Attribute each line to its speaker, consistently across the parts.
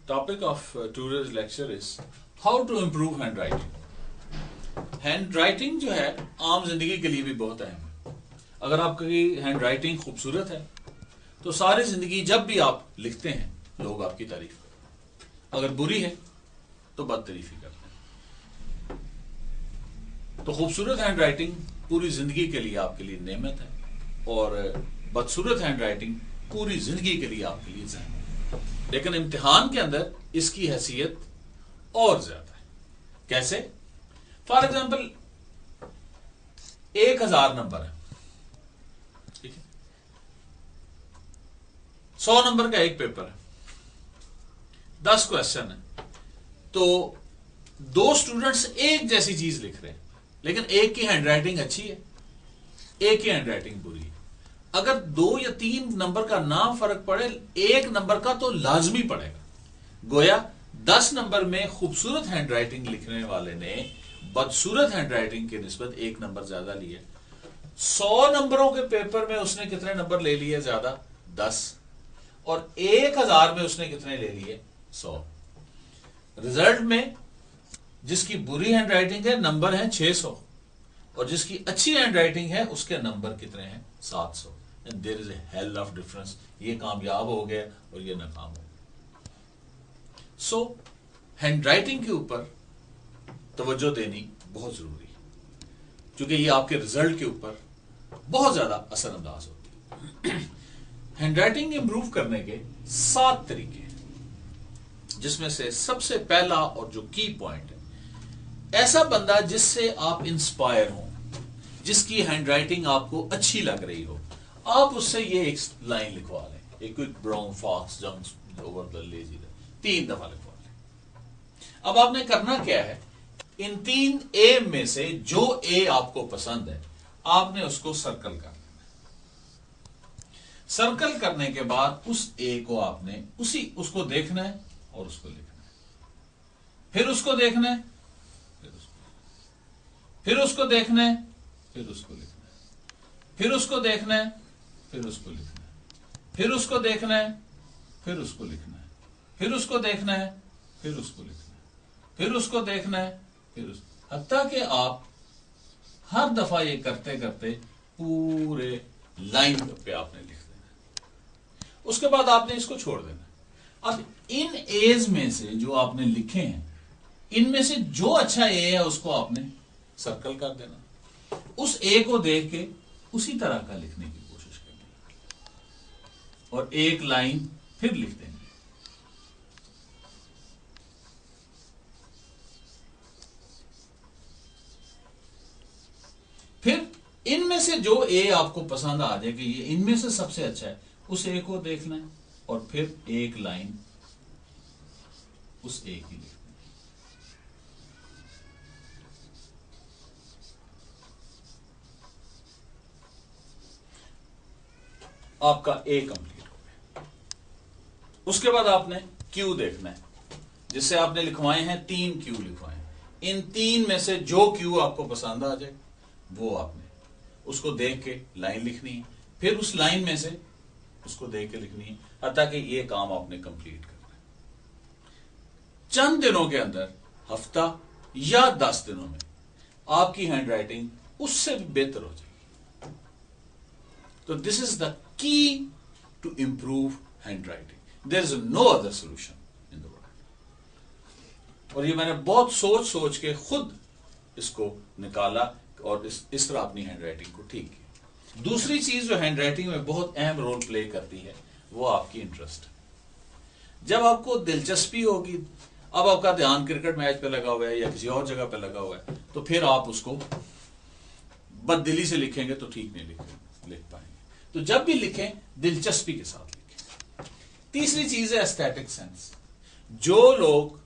Speaker 1: topic of today's lecture is how to improve handwriting. Handwriting जो है आम जिंदगी के लिए भी बहुत अहम है. अगर आपकी हैंडराइटिंग खूबसूरत है तो सारी जिंदगी जब भी आप लिखते हैं लोग आपकी तारीफ करते हैं. अगर बुरी है तो बदतरीफी करते हैं. तो खूबसूरत हैंडराइटिंग पूरी जिंदगी के लिए आपके लिए नेमत है और बदसूरत हैंडराइटिंग पूरी जिंदगी के लिए आपके लिए ज़हमत है. लेकिन इम्तिहान के अंदर इसकी हैसियत और ज्यादा है. कैसे? फॉर एग्जाम्पल 1000 नंबर है, ठीक है, 100 नंबर का एक पेपर है, 10 क्वेश्चन है, तो दो स्टूडेंट्स एक जैसी चीज लिख रहे हैं लेकिन एक की हैंडराइटिंग अच्छी है, एक की हैंडराइटिंग बुरी है. अगर 2 या 3 नंबर का ना फर्क पड़े, एक नंबर का तो लाजमी पड़ेगा. गोया 10 नंबर में खूबसूरत हैंडराइटिंग लिखने वाले ने बदसूरत हैंडराइटिंग के निस्बत 1 नंबर ज्यादा लिया. 100 नंबरों के पेपर में उसने कितने नंबर ले लिए ज्यादा? 10. और 1000 में उसने कितने ले लिए? 100. रिजल्ट में जिसकी बुरी हैंडराइटिंग है नंबर है 600 और जिसकी अच्छी हैंडराइटिंग है उसके नंबर कितने हैं? 700. And there is a hell of difference. ये कामयाब हो गया और ये नाकाम हो गया. सो हैंडराइटिंग के ऊपर तवज्जो देनी बहुत जरूरी है क्योंकि ये आपके रिजल्ट के ऊपर बहुत ज्यादा असरअंदाज होती है. हैंडराइटिंग इंप्रूव करने के 7 तरीके हैं जिसमें से सबसे पहला और जो की पॉइंट है, ऐसा बंदा जिससे आप इंस्पायर हो, जिसकी हैंडराइटिंग आपको अच्छी लग रही हो, आप उससे ये एक लाइन लिखवा लें, a quick brown fox jumps over the lazy. 3 दफा लिखवा लें. अब आपने करना क्या है, इन 3 ए में से जो ए आपको पसंद है आपने उसको सर्कल कर लेना. सर्कल करने के बाद उस ए को आपने उसको देखना है और उसको लिखना है. फिर उसको देखना है, फिर उसको देखना है, फिर उसको लिखना है, फिर उसको देखना है, फिर उसको लिखना है, फिर उसको देखना है, फिर उसको लिखना है, फिर उसको देखना है, फिर उसको लिखना है, फिर उसको देखना है, फिर हत्ता कि आप हर दफा ये करते करते पूरे लाइन पे आपने लिख देना. उसके बाद आपने इसको छोड़ देना. अब इन एज में से जो आपने लिखे हैं, इनमें से जो अच्छा ए है उसको आपने सर्कल कर देना. उस ए को देख के उसी तरह का लिखने की कोशिश करनी और एक लाइन फिर लिख देंगे. फिर इनमें से जो ए आपको पसंद आ जाए कि ये इनमें से सबसे अच्छा है, उस ए को देखना है और फिर एक लाइन उस ए की लिखना है. आपका ए कंप्लीट हो गया. उसके बाद आपने क्यू देखना है. जिससे आपने लिखवाए हैं 3 क्यू लिखवाए हैं. इन 3 में से जो क्यू आपको पसंद आ जाए वो आपने उसको देख के लाइन लिखनी है. फिर उस लाइन में से उसको देख के लिखनी है हत्ता कि ये काम आपने कंप्लीट करना है. चंद दिनों के अंदर, हफ्ता या 10 दिनों में आपकी हैंडराइटिंग उससे भी बेहतर हो जाएगी. तो this is the key to improve handwriting. There is no other solution in the world. और ये मैंने बहुत सोच सोच के खुद इसको निकाला और इस तरह अपनी हैंडराइटिंग को ठीक किया. दूसरी चीज जो हैंडराइटिंग में बहुत अहम रोल प्ले करती है वो आपकी इंटरेस्ट. जब आपको दिलचस्पी होगी, अब आपका ध्यान क्रिकेट मैच पे लगा हुआ है या किसी और जगह पे लगा हुआ है, तो फिर आप उसको बददिली से लिखेंगे तो ठीक नहीं लिख पाएंगे. तो जब भी लिखें दिलचस्पी के साथ लिखें. तीसरी चीज है एस्थेटिक सेंस. जो लोग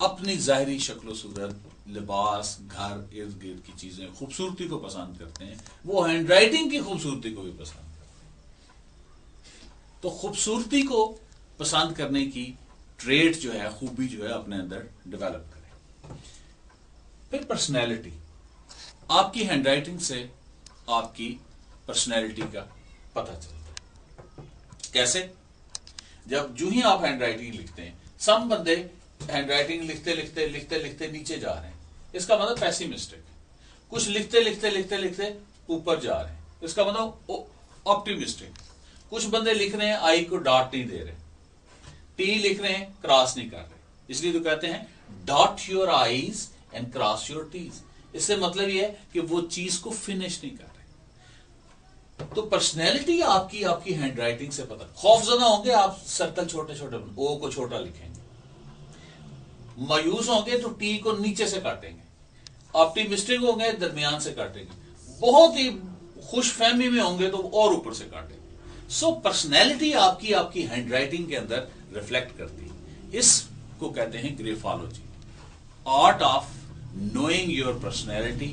Speaker 1: अपनी जाहिरी शक्ल सूरत, लिबास, घर इर्द गिर्द की चीजें, खूबसूरती को पसंद करते हैं, वो हैंडराइटिंग की खूबसूरती को भी पसंद करते हैं. तो खूबसूरती को पसंद करने की ट्रेट जो है, खूबी जो है अपने अंदर डेवलप करें. फिर पर्सनैलिटी. आपकी हैंडराइटिंग से आपकी पर्सनैलिटी का पता चलता है. कैसे? जब जो ही आप हैंडराइटिंग लिखते हैं सम बंदे हैंडराइटिंग लिखते लिखते लिखते लिखते नीचे जा रहे हैं, इसका मतलब पेसिमिस्टिक। कुछ लिखते लिखते लिखते लिखते ऊपर जा रहे हैं, इसका मतलब ऑप्टिमिस्टिक। कुछ बंदे लिख रहे हैं आई को डॉट नहीं दे रहे, टी लिख रहे हैं क्रॉस नहीं कर रहे, इसलिए तो कहते हैं dot your i's and cross your t's. इससे मतलब यह है कि वो चीज को फिनिश नहीं कर रहे। तो पर्सनैलिटी आपकी आपकी हैंडराइटिंग से पता। खौफजदा होंगे आप, सर्कल छोटे छोटे, ओ को छोटा लिखेंगे। मायूस होंगे तो टी को नीचे से काटेंगे। ऑप्टिमिस्टिक होंगे दरमियान से काटेंगे। बहुत ही खुशफहमी में होंगे तो और ऊपर से काटेंगे। सो पर्सनैलिटी आपकी आपकी हैंडराइटिंग के अंदर रिफ्लेक्ट करती है। इसको कहते हैं graphology, art of knowing your personality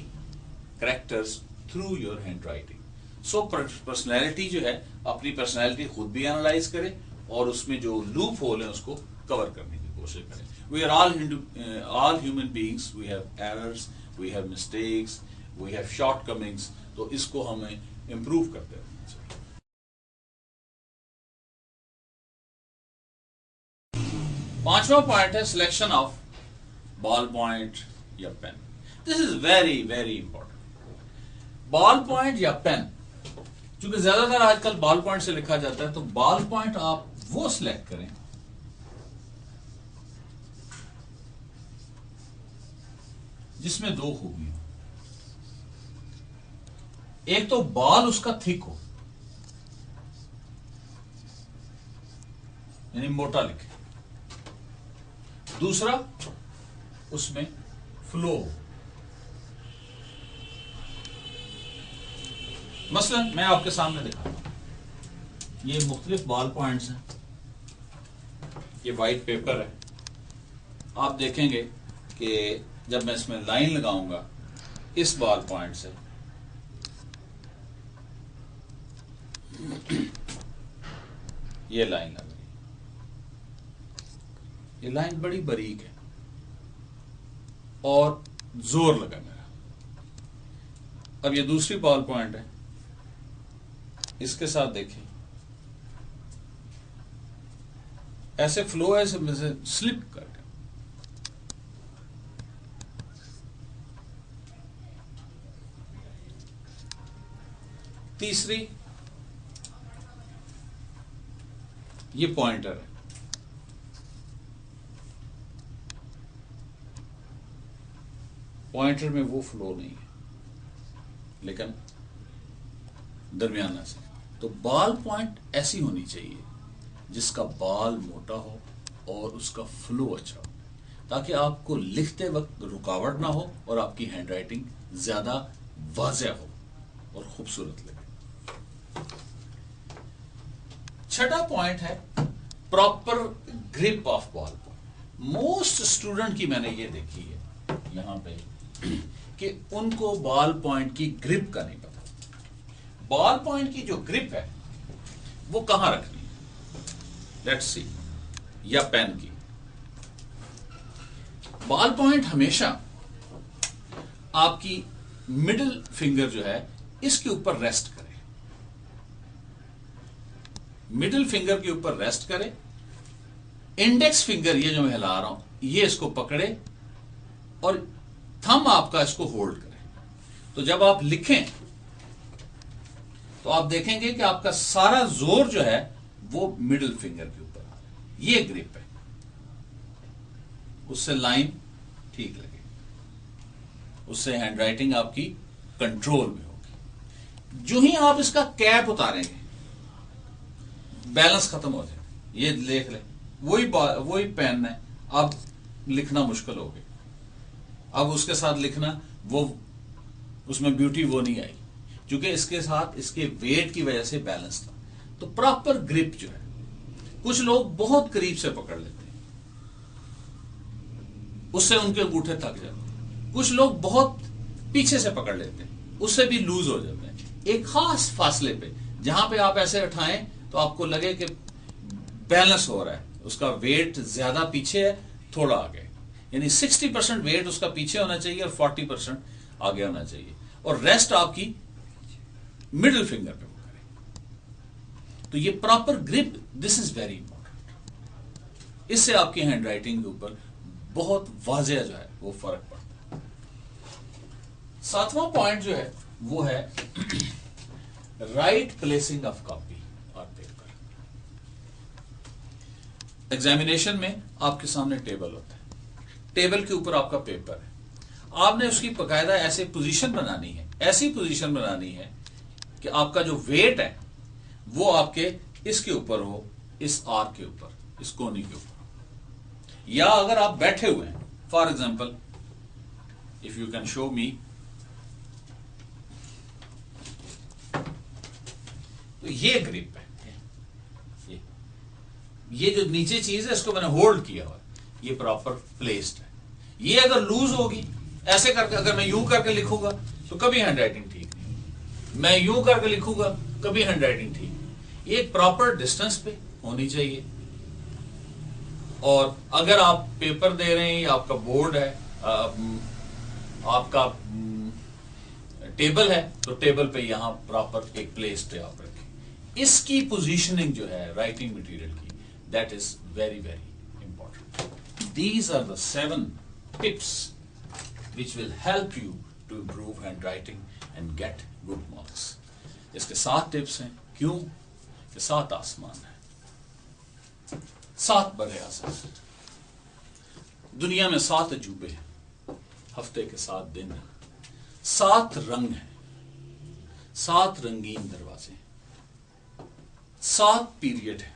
Speaker 1: characters through your handwriting. So personality जो है, अपनी पर्सनैलिटी खुद भी एनालाइज करें और उसमें जो लूप होल है उसको कवर करने की कोशिश करें। We are all human beings, we have errors, we have mistakes, we have shortcomings. तो इसको हमें इंप्रूव करते रहना चाहिए। पांचवा पॉइंट है सिलेक्शन ऑफ बॉल पॉइंट या pen. This is very very important. Ball point या पेन, क्योंकि ज्यादातर आजकल बॉल पॉइंट से लिखा जाता है, तो बॉल पॉइंट आप वो सिलेक्ट करें जिसमें दो खूबी हो। एक तो बॉल उसका थिक हो, यानी मोटा लिखे। दूसरा, उसमें फ्लो हो। मसलन मैं आपके सामने दिखाता हूं, ये मुख्तलिफ बॉल पॉइंट्स हैं, ये वाइट पेपर है। आप देखेंगे कि जब मैं इसमें लाइन लगाऊंगा इस बॉल पॉइंट से, ये लाइन लग रही, ये लाइन बड़ी बारीक है और जोर लगा मेरा। अब ये दूसरी बॉल पॉइंट है, इसके साथ देखें, ऐसे फ्लो है, से स्लिप कर गया। तीसरी, ये पॉइंटर है, पॉइंटर में वो फ्लो नहीं है, लेकिन दरमियाना से। तो बॉल पॉइंट ऐसी होनी चाहिए जिसका बॉल मोटा हो और उसका फ्लो अच्छा हो, ताकि आपको लिखते वक्त रुकावट ना हो और आपकी हैंडराइटिंग ज्यादा वाज़ेह हो और खूबसूरत लगे। छठा पॉइंट है proper grip of ball point. Most student की मैंने ये देखी है यहां पे कि उनको बॉल पॉइंट की ग्रिप का नहीं पता। बॉल पॉइंट की जो ग्रिप है वो कहां रखनी है, लेट्स सी, या पेन की। बॉल पॉइंट हमेशा आपकी मिडिल फिंगर जो है इसके ऊपर रेस्ट करे, मिडिल फिंगर के ऊपर रेस्ट करे। इंडेक्स फिंगर ये जो मैं हिला रहा हूं ये इसको पकड़े और थंब आपका इसको होल्ड करे। तो जब आप लिखें तो आप देखेंगे कि आपका सारा जोर जो है वो मिडिल फिंगर के ऊपर आ रहा है। ये ग्रिप है, उससे लाइन ठीक लगेगी, उससे हैंडराइटिंग आपकी कंट्रोल में होगी। जो ही आप इसका कैप उतारेंगे बैलेंस खत्म हो जाए। ये देख ले, वही पेन है, अब लिखना मुश्किल हो गया। अब उसके साथ लिखना वो उसमें ब्यूटी वो नहीं आई, क्योंकि इसके साथ इसके वेट की वजह से बैलेंस था। तो प्रॉपर ग्रिप जो है, कुछ लोग बहुत करीब से पकड़ लेते हैं, उससे उनके अंगूठे थक जाते हैं। कुछ लोग बहुत पीछे से पकड़ लेते हैं, उससे भी लूज हो जाते हैं। एक खास फासले पे जहां पे आप ऐसे उठाएं तो आपको लगे कि बैलेंस हो रहा है, उसका वेट ज्यादा पीछे है, थोड़ा आगे, यानी 60% वेट उसका पीछे होना चाहिए और 40% आगे होना चाहिए, और रेस्ट आपकी मिडिल फिंगर पे वो करें। तो ये proper grip, this is very important. इससे आपकी हैंडराइटिंग के ऊपर बहुत वाज़ेह जो है वो फर्क पड़ता है। सातवां पॉइंट जो है वो है राइट प्लेसिंग ऑफ कॉपी और पेपर। एग्जामिनेशन में आपके सामने टेबल होता है, टेबल के ऊपर आपका पेपर है, आपने उसकी बकायदा ऐसे पोजीशन बनानी है, ऐसी पोजीशन बनानी है कि आपका जो वेट है वो आपके इसके ऊपर हो, इस आर के ऊपर, इस कोनी के ऊपर। या अगर आप बैठे हुए हैं, for example if you can show मी, तो ये ग्रिप है, ये जो नीचे चीज है इसको मैंने होल्ड किया हुआ है, ये प्रॉपर प्लेस्ड है। ये अगर लूज होगी, ऐसे करके अगर मैं यूं करके लिखूंगा तो कभी हैंडराइटिंग ठीक नहीं, मैं यूं करके लिखूंगा कभी हैंडराइटिंग ठीक नहीं। ये एक प्रॉपर डिस्टेंस पे होनी चाहिए। और अगर आप पेपर दे रहे हैं या आपका बोर्ड है, आपका टेबल है, तो टेबल पे यहां प्रॉपर एक प्लेस पे आप रखें। इसकी पोजीशनिंग जो है राइटिंग मटेरियल की, that is very very important. These are the 7 tips which will help you to improve handwriting and get good marks. इसके 7 टिप्स हैं। क्यों? कि 7 आसमान है, 7 बड़े आसमान, दुनिया में 7 अजूबे हैं, हफ्ते के 7 दिन हैं, 7 रंग हैं, 7 रंगीन दरवाजे, 7 पीरियड है,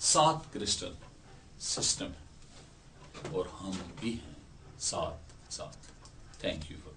Speaker 1: 7 क्रिस्टल सिस्टम है, और हम भी हैं 7 साथ। Thank you for